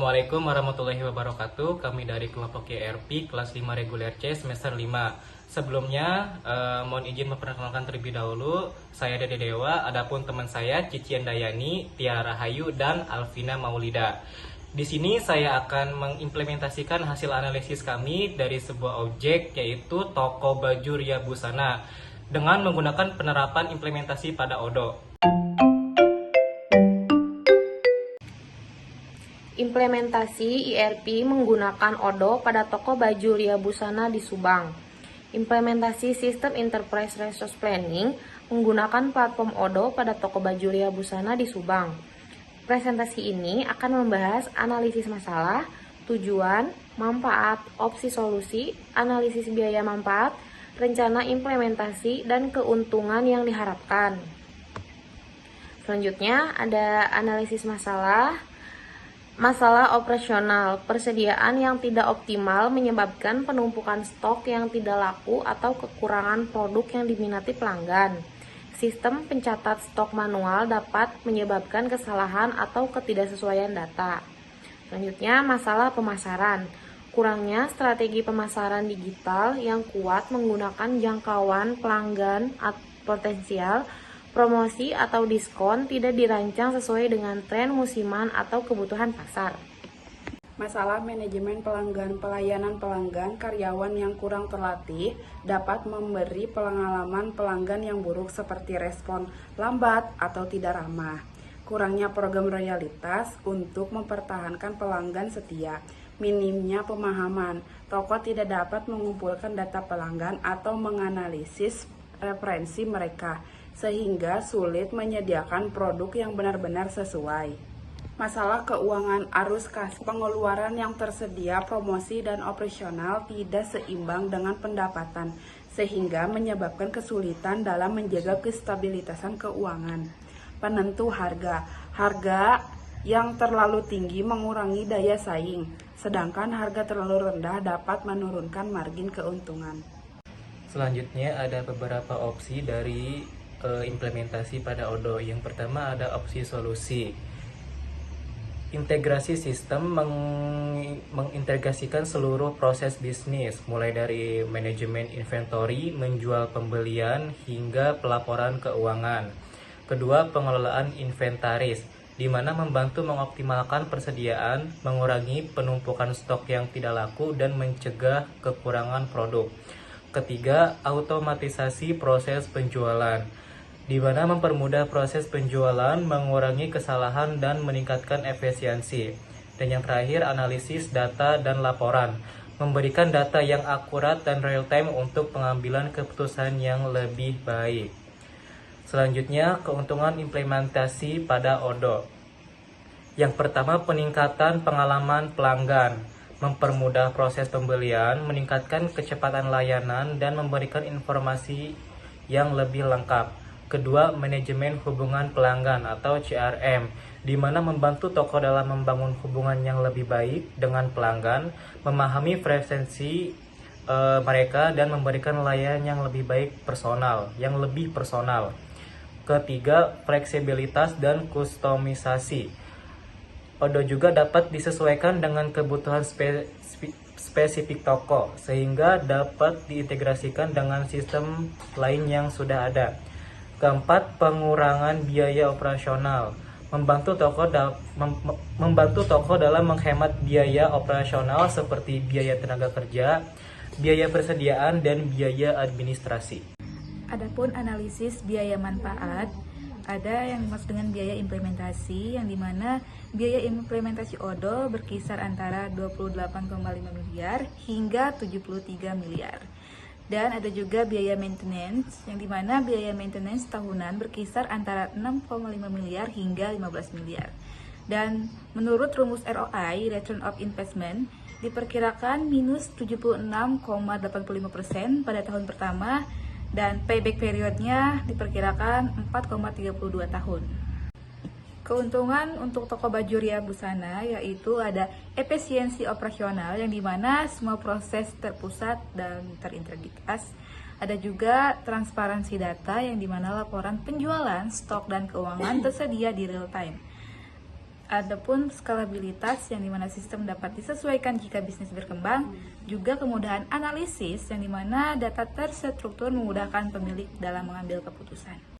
Assalamualaikum warahmatullahi wabarakatuh. Kami dari kelompok YRP kelas 5 reguler C semester 5. Sebelumnya mohon izin memperkenalkan terlebih dahulu. Saya Dede Dewa, adapun teman saya Cician Dayani, Tiara Hayu, dan Alvina Maulida. Di sini saya akan mengimplementasikan hasil analisis kami dari sebuah objek, yaitu toko baju Ria Busana, dengan menggunakan penerapan implementasi pada ODO. Implementasi IRP menggunakan ODO pada toko baju Ria Busana di Subang. Implementasi Sistem Enterprise Resource Planning menggunakan platform ODO pada toko baju Ria Busana di Subang. Presentasi ini akan membahas analisis masalah, tujuan, manfaat, opsi solusi, analisis biaya manfaat, rencana implementasi, dan keuntungan yang diharapkan. Selanjutnya ada analisis masalah. Masalah operasional, persediaan yang tidak optimal menyebabkan penumpukan stok yang tidak laku atau kekurangan produk yang diminati pelanggan. Sistem pencatat stok manual dapat menyebabkan kesalahan atau ketidaksesuaian data. Selanjutnya, masalah pemasaran. Kurangnya strategi pemasaran digital yang kuat menggunakan jangkauan pelanggan potensial. Promosi atau diskon tidak dirancang sesuai dengan tren musiman atau kebutuhan pasar. Masalah manajemen pelanggan, pelayanan pelanggan, karyawan yang kurang terlatih dapat memberi pengalaman pelanggan yang buruk seperti respon lambat atau tidak ramah. Kurangnya program loyalitas untuk mempertahankan pelanggan setia. Minimnya pemahaman, toko tidak dapat mengumpulkan data pelanggan atau menganalisis referensi mereka, sehingga sulit menyediakan produk yang benar-benar sesuai. Masalah keuangan, arus kas pengeluaran yang tersedia, promosi dan operasional tidak seimbang dengan pendapatan, sehingga menyebabkan kesulitan dalam menjaga kestabilitasan keuangan. Penentu harga yang terlalu tinggi mengurangi daya saing, sedangkan harga terlalu rendah dapat menurunkan margin keuntungan. Selanjutnya ada beberapa opsi dari implementasi pada ODO. Yang pertama ada opsi solusi. Integrasi sistem mengintegrasikan seluruh proses bisnis, mulai dari manajemen inventory, menjual pembelian, hingga pelaporan keuangan. Kedua, pengelolaan inventaris, di mana membantu mengoptimalkan persediaan, mengurangi penumpukan stok yang tidak laku, dan mencegah kekurangan produk. Ketiga, automatisasi proses penjualan, di mana mempermudah proses penjualan, mengurangi kesalahan, dan meningkatkan efisiensi. Dan yang terakhir, analisis data dan laporan, memberikan data yang akurat dan real-time untuk pengambilan keputusan yang lebih baik. Selanjutnya, keuntungan implementasi pada ODO. Yang pertama, peningkatan pengalaman pelanggan, mempermudah proses pembelian, meningkatkan kecepatan layanan, dan memberikan informasi yang lebih lengkap. Kedua, manajemen hubungan pelanggan atau CRM, di mana membantu toko dalam membangun hubungan yang lebih baik dengan pelanggan, memahami preferensi mereka, dan memberikan layanan yang lebih baik yang lebih personal. Ketiga, fleksibilitas dan kustomisasi. ODO juga dapat disesuaikan dengan kebutuhan spesifik toko, sehingga dapat diintegrasikan dengan sistem lain yang sudah ada. Keempat, pengurangan biaya operasional, membantu toko dalam menghemat biaya operasional seperti biaya tenaga kerja, biaya persediaan, dan biaya administrasi. Adapun analisis biaya manfaat, ada yang dimaksud dengan biaya implementasi, yang dimana biaya implementasi ODO berkisar antara 28,5 miliar hingga 73 miliar. Dan ada juga biaya maintenance, yang dimana biaya maintenance tahunan berkisar antara 6,5 miliar hingga 15 miliar. Dan menurut rumus ROI, Return of Investment, diperkirakan minus 76,85% pada tahun pertama, dan payback periodnya diperkirakan 4,32 tahun. Keuntungan untuk toko baju Ria Busana yaitu ada efisiensi operasional, yang dimana semua proses terpusat dan terintegritas. Ada juga transparansi data, yang dimana laporan penjualan, stok, dan keuangan tersedia di real time. Adapun skalabilitas yang dimana sistem dapat disesuaikan jika bisnis berkembang, juga kemudahan analisis yang dimana data terstruktur memudahkan pemilik dalam mengambil keputusan.